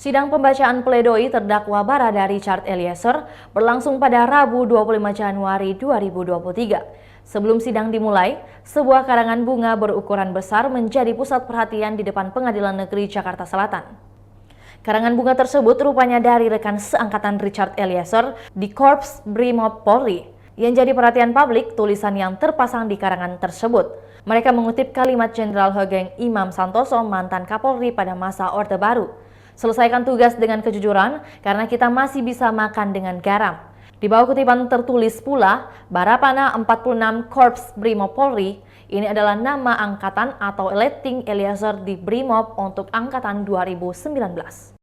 Sidang pembacaan pledoi terdakwa Barada Richard Eliezer berlangsung pada Rabu 25 Januari 2023. Sebelum sidang dimulai, sebuah karangan bunga berukuran besar menjadi pusat perhatian di depan Pengadilan Negeri Jakarta Selatan. Karangan bunga tersebut rupanya dari rekan seangkatan Richard Eliezer di Korps Brimob Polri. Yang jadi perhatian publik, tulisan yang terpasang di karangan tersebut. Mereka mengutip kalimat Jenderal Hugeng Imam Santoso, mantan Kapolri pada masa Orde Baru. Selesaikan tugas dengan kejujuran karena kita masih bisa makan dengan garam. Di bawah kutipan tertulis pula, Barapana 46 Korps Brimob Polri, ini adalah nama angkatan atau letting Eliezer di Brimob untuk angkatan 2019.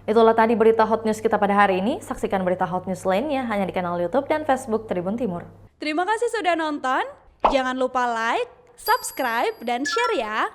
Itulah tadi berita hot news kita pada hari ini. Saksikan berita hot news lainnya hanya di kanal YouTube dan Facebook Tribun Timur. Terima kasih sudah nonton. Jangan lupa like, subscribe, dan share ya.